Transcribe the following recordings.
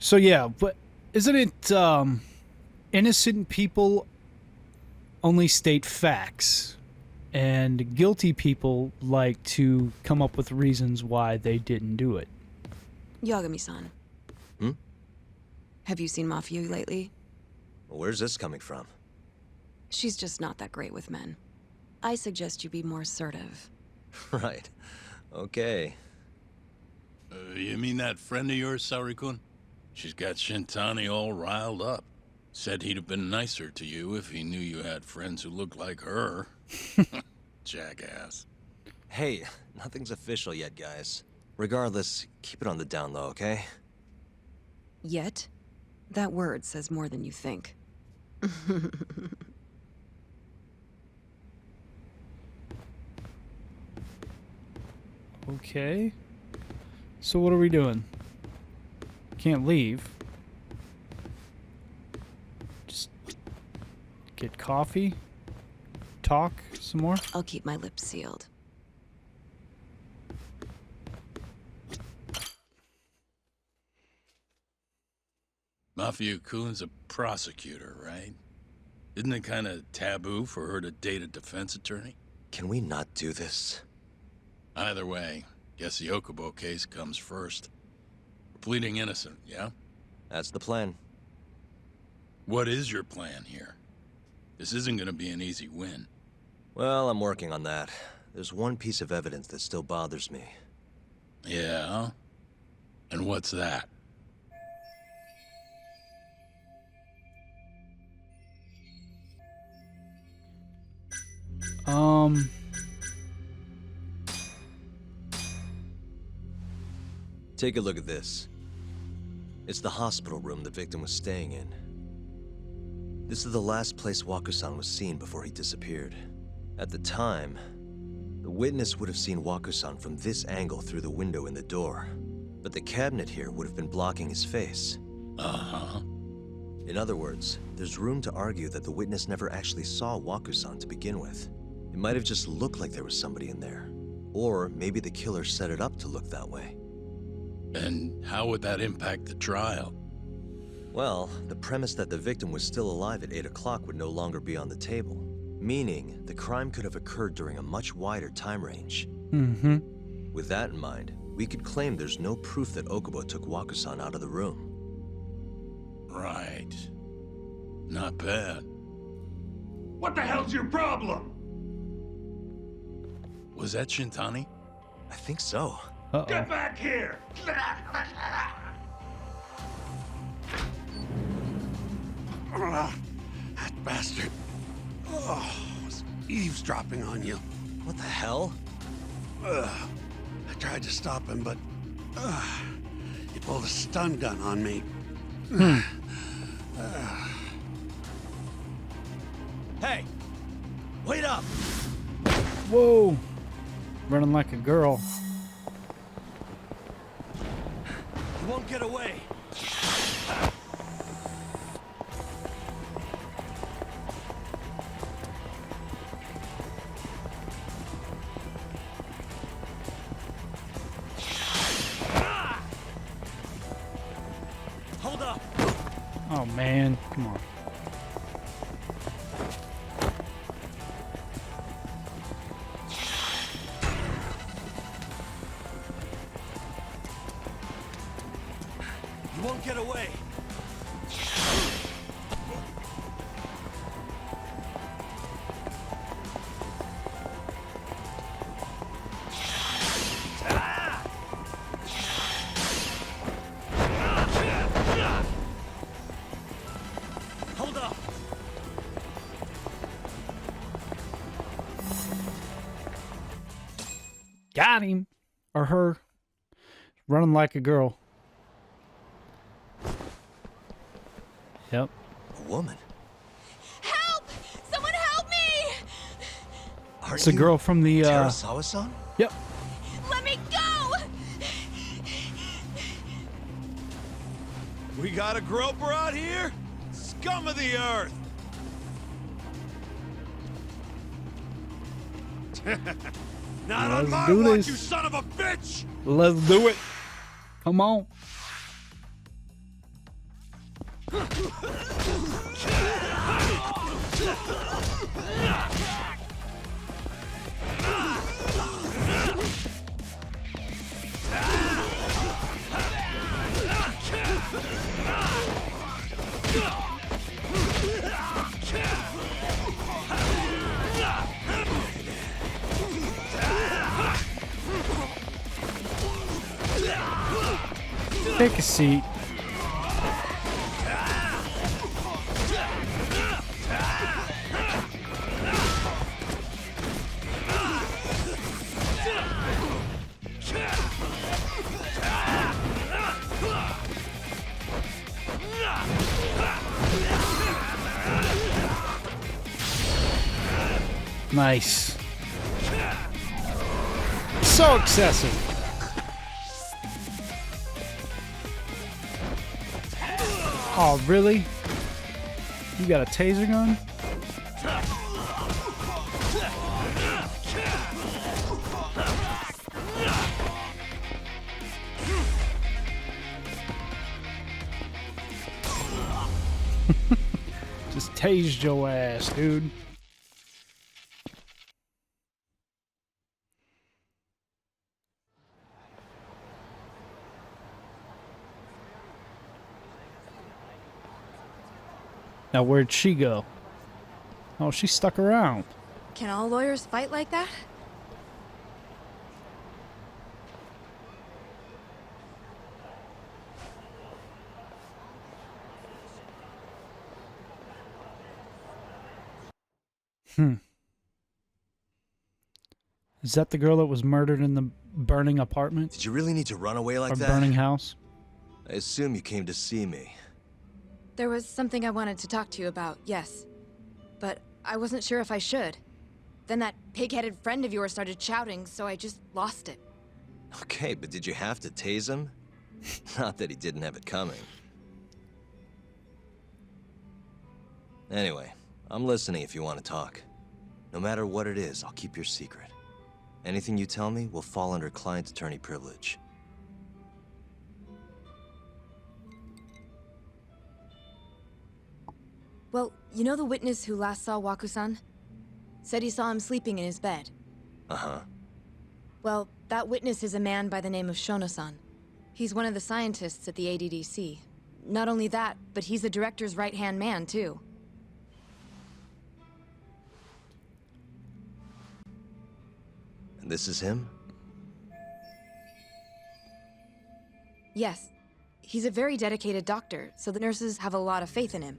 So yeah, but isn't it innocent people only state facts, and guilty people like to come up with reasons why they didn't do it? Yagami-san. Hmm? Have you seen Mafia lately? Well, where's this coming from? She's just not that great with men. I suggest you be more assertive. Right. Okay. You mean that friend of yours, Saori-kun? She's got Shintani all riled up. Said he'd have been nicer to you if he knew you had friends who looked like her. Jackass. Hey, nothing's official yet, guys. Regardless, keep it on the down low, okay? Yet? That word says more than you think. Okay. So what are we doing? Can't leave. Just get coffee. Talk some more. I'll keep my lips sealed. Mafia-kun's a prosecutor, right? Isn't it kind of taboo for her to date a defense attorney? Can we not do this? Either way, guess the Okubo case comes first. We're pleading innocent, yeah? That's the plan. What is your plan here? This isn't gonna be an easy win. Well, I'm working on that. There's one piece of evidence that still bothers me. Yeah? And what's that? Take a look at this. It's the hospital room the victim was staying in. This is the last place Waku-san was seen before he disappeared. At the time, the witness would have seen Waku-san from this angle through the window in the door, but the cabinet here would have been blocking his face. Uh-huh. In other words, there's room to argue that the witness never actually saw Waku-san to begin with. It might have just looked like there was somebody in there. Or maybe the killer set it up to look that way. And how would that impact the trial? Well, the premise that the victim was still alive at 8 o'clock would no longer be on the table. Meaning, the crime could have occurred during a much wider time range. Mm-hmm. With that in mind, we could claim there's no proof that Okubo took Waku-san out of the room. Right. Not bad. What the hell's your problem? Was that Shintani? I think so. Uh-oh. Get back here! That bastard. Oh, was eavesdropping on you. What the hell? I tried to stop him, but he pulled a stun gun on me. Hey! Wait up! Whoa! Running like a girl. You won't get away! Hold up! Oh man, come on. You won't get away! Hold up! Got him! Or her. Running like a girl. Yep. A woman? Help! Someone help me! Are It's the you girl from the, Terasawa-san? Yep. Let me go! We got a groper out here? Scum of the earth! Not on Let's my do watch, this. you son of a bitch! Let's do it. Come on. Take a seat. Nice. So excessive. Oh, really? You got a taser gun? Just tased your ass, dude. Now, where'd she go? Oh, she stuck around. Can all lawyers fight like that? Is that the girl that was murdered in the burning apartment? Did you really need to run away like Or that? burning house? I assume you came to see me. There was something I wanted to talk to you about, yes. But I wasn't sure if I should. Then that pig-headed friend of yours started shouting, so I just lost it. Okay, but did you have to tase him? Not that he didn't have it coming. Anyway, I'm listening if you want to talk. No matter what it is, I'll keep your secret. Anything you tell me will fall under client attorney privilege. Well, you know the witness who last saw Waku-san? Said he saw him sleeping in his bed. Uh-huh. Well, that witness is a man by the name of Shono-san. He's one of the scientists at the ADDC. Not only that, but he's the director's right-hand man, too. And this is him? Yes. He's a very dedicated doctor, so the nurses have a lot of faith in him.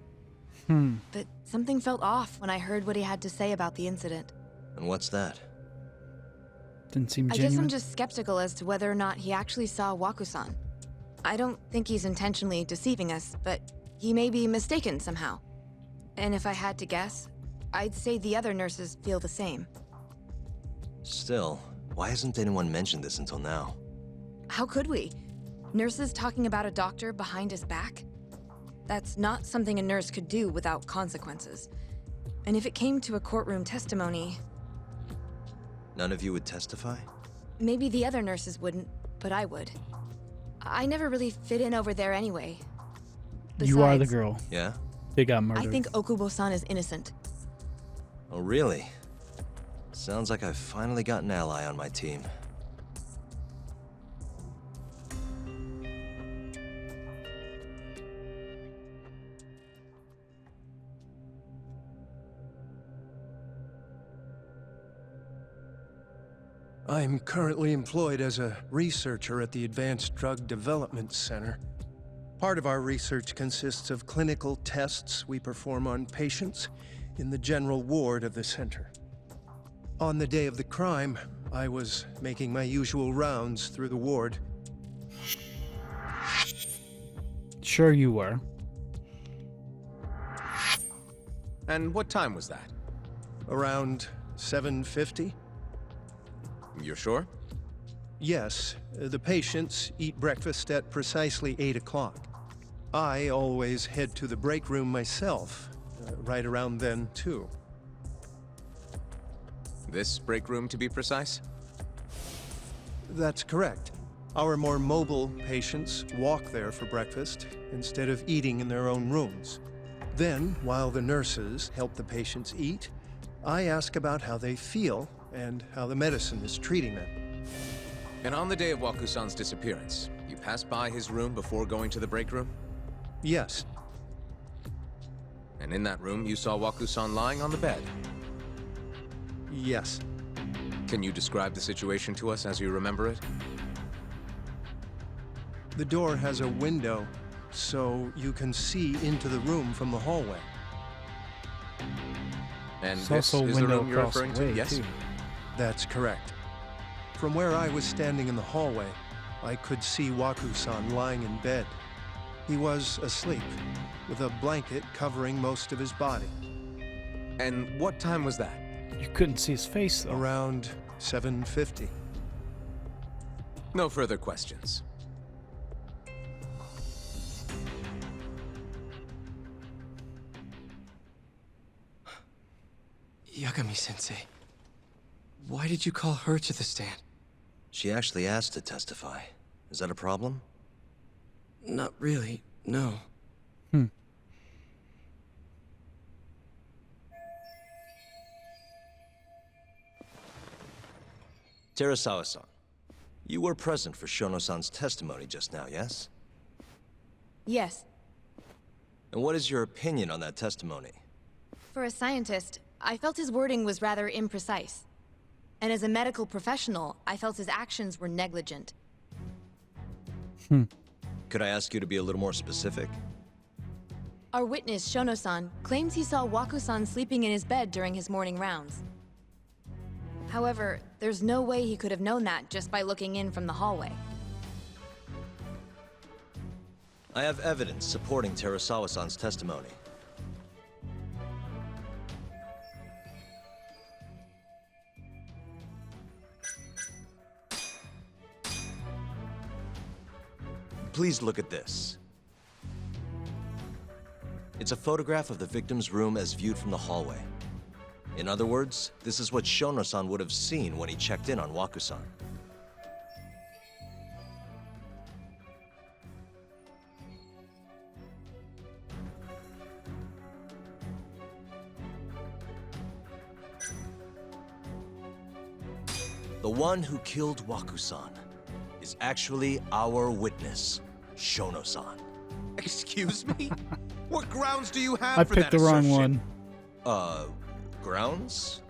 But something felt off when I heard what he had to say about the incident. And what's that? Didn't seem I genuine. guess I'm just skeptical as to whether or not he actually saw Waku-san. I don't think he's intentionally deceiving us, but he may be mistaken somehow. And if I had to guess, I'd say the other nurses feel the same. Still, why hasn't anyone mentioned this until now? How could we? Nurses talking about a doctor behind his back? That's not something a nurse could do without consequences. And if it came to a courtroom testimony, None of you would testify? maybe the other nurses wouldn't, but I would. I never really fit in over there anyway. You are the Besides, girl. Yeah? They got murdered. I think Okubo-san is innocent. Oh, really? Sounds like I've finally got an ally on my team. I'm currently employed as a researcher at the Advanced Drug Development Center. Part of our research consists of clinical tests we perform on patients in the general ward of the center. On the day of the crime, I was making my usual rounds through the ward. Sure you were. And what time was that? Around 7:50? You're sure? Yes, the patients eat breakfast at precisely 8 o'clock. I always head to the break room myself, right around then, too. This break room, to be precise? That's correct. Our more mobile patients walk there for breakfast instead of eating in their own rooms. Then, while the nurses help the patients eat, I ask about how they feel and how the medicine is treating them. And on the day of Waku-san's disappearance, you passed by his room before going to the break room? Yes, And in that room, you saw Waku-san lying on the bed. yes. Can you describe the situation to us as you remember it? The door has a window, so you can see into the room from the hallway. And It's this also a is the window room you're across referring the to, way, yes? too. That's correct. From where I was standing in the hallway, I could see Waku-san lying in bed. He was asleep, with a blanket covering most of his body. And what time was that? You couldn't see his face, though. Around 7:50. No further questions. Yagami-sensei, why did you call her to the stand? She actually asked to testify. Is that a problem? Not really, no. Terasawa-san, you were present for Shono-san's testimony just now, yes? Yes. And what is your opinion on that testimony? For a scientist, I felt his wording was rather imprecise. And as a medical professional, I felt his actions were negligent. Could I ask you to be a little more specific? Our witness, Shono-san, claims he saw Waku-san sleeping in his bed during his morning rounds. However, there's no way he could have known that just by looking in from the hallway. I have evidence supporting Terasawa-san's testimony. Please look at this. It's a photograph of the victim's room as viewed from the hallway. In other words, this is what Shono-san would have seen when he checked in on Waku-san. The one who killed Waku-san is actually our witness, Shono-san. Excuse me? What grounds do you have I for picked that the wrong assertion? one. Grounds?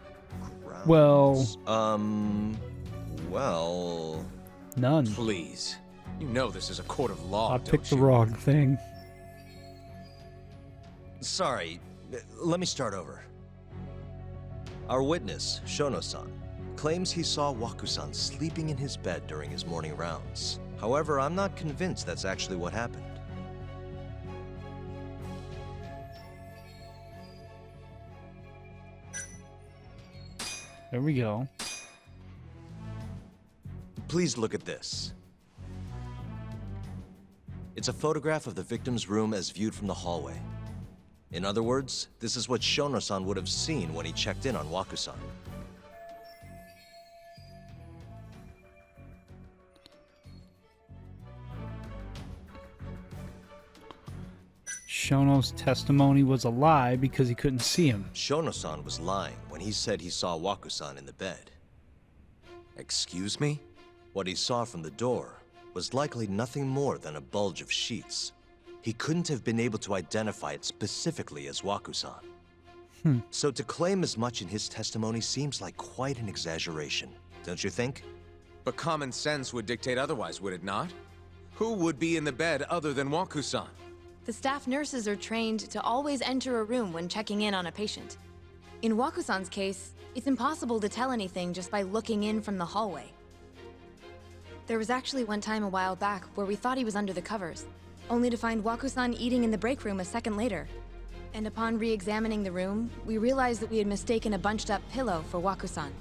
Well, Well... none. Please. You know this is a court of law, I don't picked the you? wrong thing. Sorry, let me start over. Our witness, Shono-san, claims he saw Waku-san sleeping in his bed during his morning rounds. However, I'm not convinced that's actually what happened. There we go. Please look at this. It's a photograph of the victim's room as viewed from the hallway. In other words, this is what Shono-san would have seen when he checked in on Waku-san. Shono's testimony was a lie because he couldn't see him. Shono-san was lying when he said he saw Waku-san in the bed. Excuse me? What he saw from the door was likely nothing more than a bulge of sheets. He couldn't have been able to identify it specifically as Waku-san. So to claim as much in his testimony seems like quite an exaggeration, don't you think? But common sense would dictate otherwise, would it not? Who would be in the bed other than Waku-san? The staff nurses are trained to always enter a room when checking in on a patient. In Waku-san's case, it's impossible to tell anything just by looking in from the hallway. There was actually one time a while back where we thought he was under the covers, only to find Waku-san eating in the break room a second later. And upon re-examining the room, we realized that we had mistaken a bunched-up pillow for Waku-san.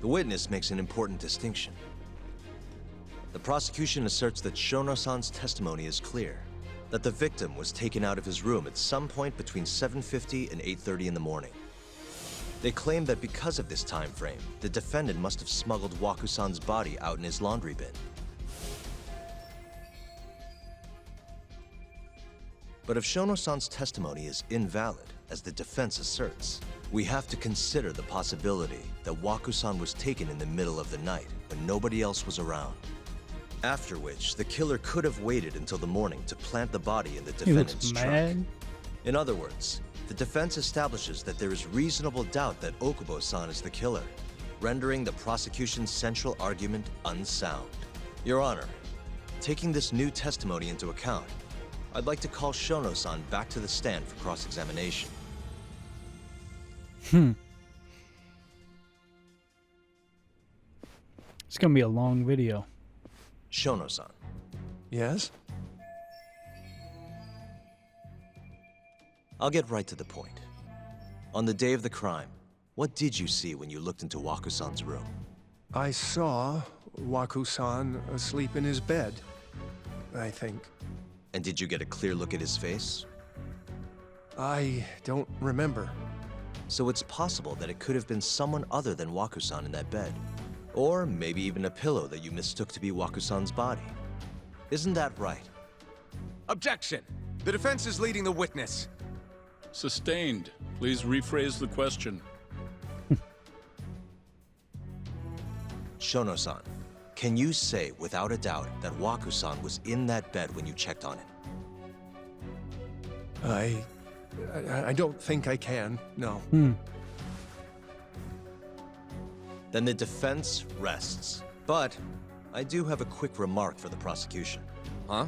The witness makes an important distinction. The prosecution asserts that Shono-san's testimony is clear, that the victim was taken out of his room at some point between 7:50 and 8:30 in the morning. They claim that because of this time frame, the defendant must have smuggled Waku-san's body out in his laundry bin. But if Shono-san's testimony is invalid, as the defense asserts, we have to consider the possibility that Waku-san was taken in the middle of the night when nobody else was around. After which, the killer could have waited until the morning to plant the body in the He looks defendant's trunk. mad. In other words, the defense establishes that there is reasonable doubt that Okubo-san is the killer, rendering the prosecution's central argument unsound. Your Honor, taking this new testimony into account, I'd like to call Shono-san back to the stand for cross-examination. It's gonna be a long video. Shono-san, Yes? I'll get right to the point. On the day of the crime, what did you see when you looked into Waku-san's room? I saw Waku-san asleep in his bed, I think. And did you get a clear look at his face? I don't remember. So it's possible that it could have been someone other than Waku-san in that bed. Or maybe even a pillow that you mistook to be Waku-san's body. Isn't that right? Objection! The defense is leading the witness. Sustained. Please rephrase the question. Shono-san, can you say without a doubt that Waku-san was in that bed when you checked on him? I don't think I can, no. Then the defense rests. But I do have a quick remark for the prosecution. Huh?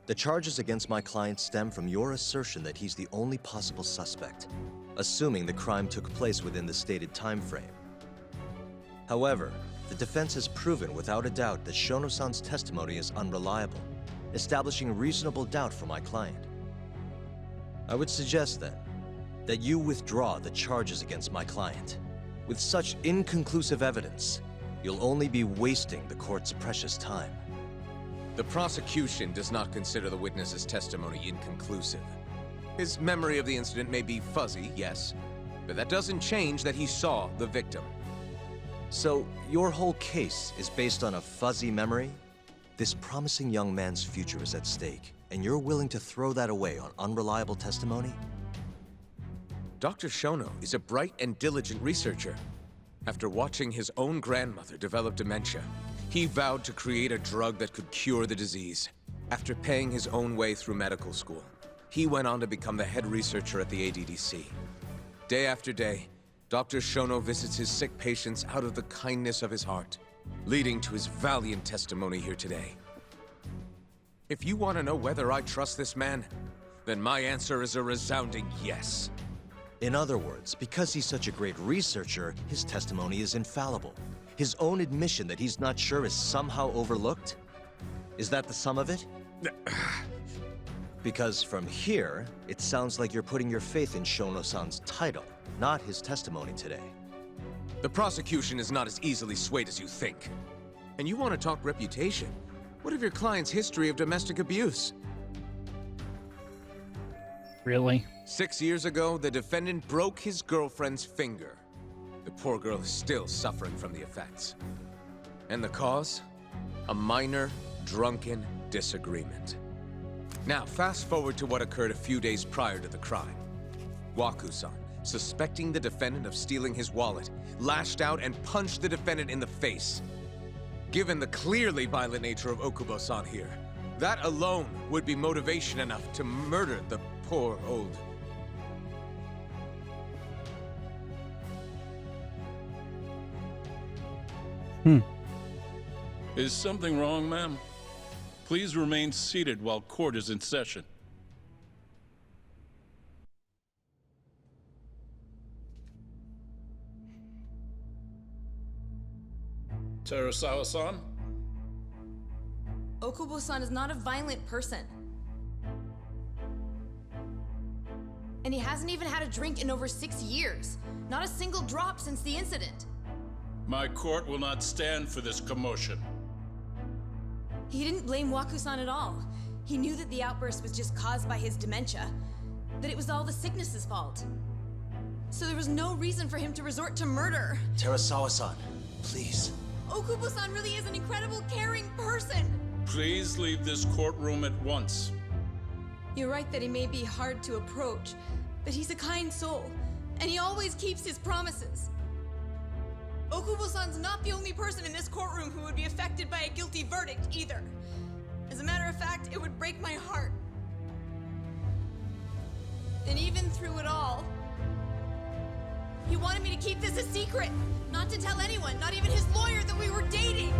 The charges against my client stem from your assertion that he's the only possible suspect, assuming the crime took place within the stated time frame. However, the defense has proven without a doubt that Shono-san's testimony is unreliable, establishing reasonable doubt for my client. I would suggest then that you withdraw the charges against my client. With such inconclusive evidence, you'll only be wasting the court's precious time. The prosecution does not consider the witness's testimony inconclusive. His memory of the incident may be fuzzy, yes, but that doesn't change that he saw the victim. So, your whole case is based on a fuzzy memory? This promising young man's future is at stake, and you're willing to throw that away on unreliable testimony? Dr. Shono is a bright and diligent researcher. After watching his own grandmother develop dementia, he vowed to create a drug that could cure the disease. After paying his own way through medical school, he went on to become the head researcher at the ADDC. Day after day, Dr. Shono visits his sick patients out of the kindness of his heart, leading to his valiant testimony here today. If you want to know whether I trust this man, then my answer is a resounding yes. In other words, because he's such a great researcher, his testimony is infallible. His own admission that he's not sure is somehow overlooked? Is that the sum of it? Because from here, it sounds like you're putting your faith in Shono-san's title, not his testimony today. The prosecution is not as easily swayed as you think. And you want to talk reputation? What of your client's history of domestic abuse? Really? 6 years ago, the defendant broke his girlfriend's finger. The poor girl is still suffering from the effects. And the cause? A minor, drunken disagreement. Now, fast forward to what occurred a few days prior to the crime. Waku-san, suspecting the defendant of stealing his wallet, lashed out and punched the defendant in the face. Given the clearly violent nature of Okubo-san here, that alone would be motivation enough to murder the poor old... Is something wrong, ma'am? Please remain seated while court is in session. Terasawa-san? Okubo-san is not a violent person. And he hasn't even had a drink in over 6 years. Not a single drop since the incident. My court will not stand for this commotion. He didn't blame Waku-san at all. He knew that the outburst was just caused by his dementia, that it was all the sickness's fault. So there was no reason for him to resort to murder. Terasawa-san, please. Okubo-san really is an incredible, caring person. Please leave this courtroom at once. You're right that he may be hard to approach, but he's a kind soul, and he always keeps his promises. Okubo-san's not the only person in this courtroom who would be affected by a guilty verdict, either. As a matter of fact, it would break my heart. And even through it all, he wanted me to keep this a secret, not to tell anyone, not even his lawyer, that we were dating.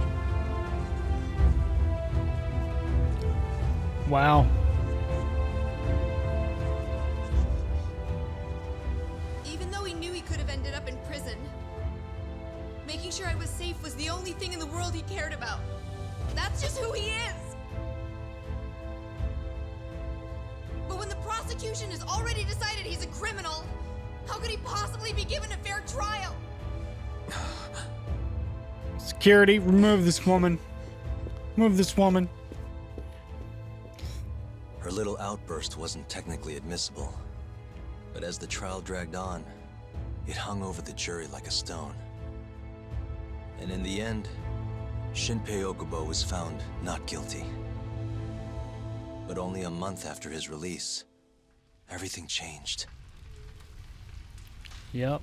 Wow. Even though he knew he could have ended up in prison, making sure I was safe was the only thing in the world he cared about. That's just who he is. But when the prosecution has already decided he's a criminal, how could he possibly be given a fair trial? Security, remove this woman. Remove this woman. Her little outburst wasn't technically admissible, but as the trial dragged on, it hung over the jury like a stone. And in the end, Shinpei Okubo was found not guilty. But only a month after his release, everything changed. Yep.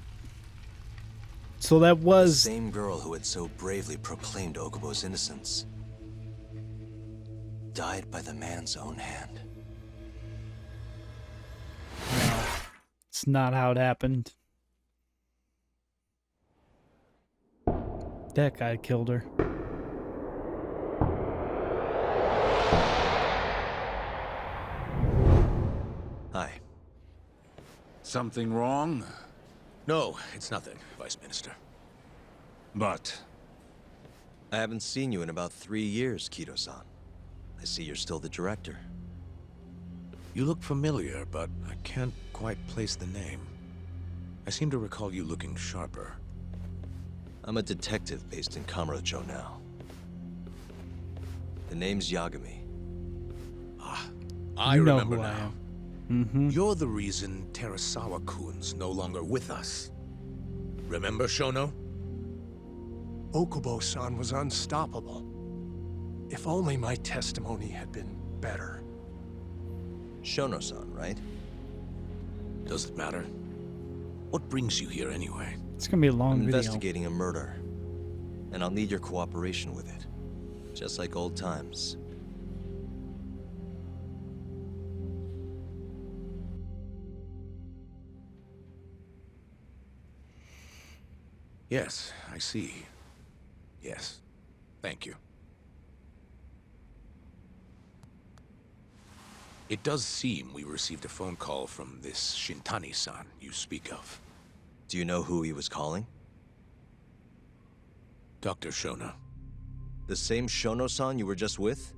So that was the same girl who had so bravely proclaimed Okubo's innocence died by the man's own hand. No, it's not how it happened. That guy killed her. Hi. Something wrong? No, it's nothing, Vice Minister. But I haven't seen you in about 3 years, Kido-san. I see you're still the director. You look familiar, but I can't quite place the name. I seem to recall you looking sharper. I'm a detective based in Kamurocho now. The name's Yagami. Ah, I You know remember who I now. am. You're the reason Terasawa-kun's no longer with us. Remember, Shono? Okubo-san was unstoppable. If only my testimony had been better. Shono-san, right? Does it matter? What brings you here anyway? It's gonna be a long I'm video. investigating a murder, and I'll need your cooperation with it. Just like old times. Yes, I see. Yes. Thank you. It does seem we received a phone call from this Shintani-san you speak of. Do you know who he was calling? Dr. Shono. The same Shono-san you were just with?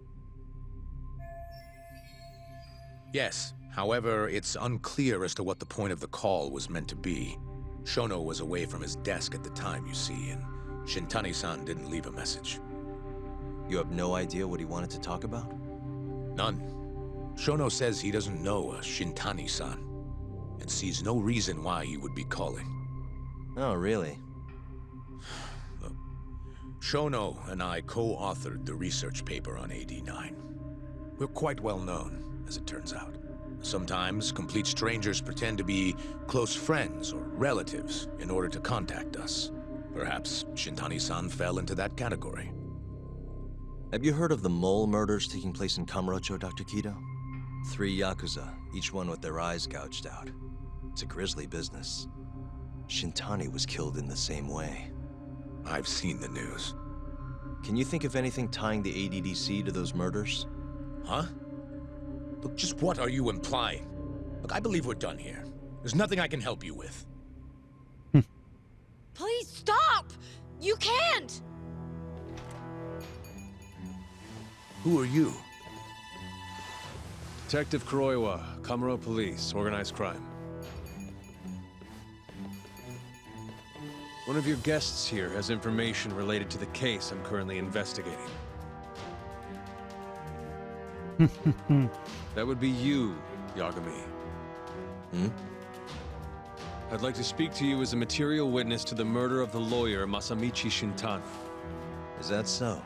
Yes. However, it's unclear as to what the point of the call was meant to be. Shono was away from his desk at the time, you see, and Shintani-san didn't leave a message. You have no idea what he wanted to talk about? None. Shono says he doesn't know a Shintani-san, and sees no reason why he would be calling. Oh, really? Look, Shono and I co-authored the research paper on AD9. We're quite well known, as it turns out. Sometimes, complete strangers pretend to be close friends or relatives in order to contact us. Perhaps Shintani-san fell into that category. Have you heard of the mole murders taking place in Kamurocho, Dr. Kido? 3 Yakuza, each one with their eyes gouged out. It's a grisly business. Shintani was killed in the same way. I've seen the news. Can you think of anything tying the ADDC to those murders? Huh? Look, just what are you implying? Look, I believe we're done here. There's nothing I can help you with. Please stop! You can't! Who are you? Detective Kuroiwa, Kamuro Police, Organized Crime. One of your guests here has information related to the case I'm currently investigating. That would be you, Yagami. I'd like to speak to you as a material witness to the murder of the lawyer Masamichi Shintani. Is that so?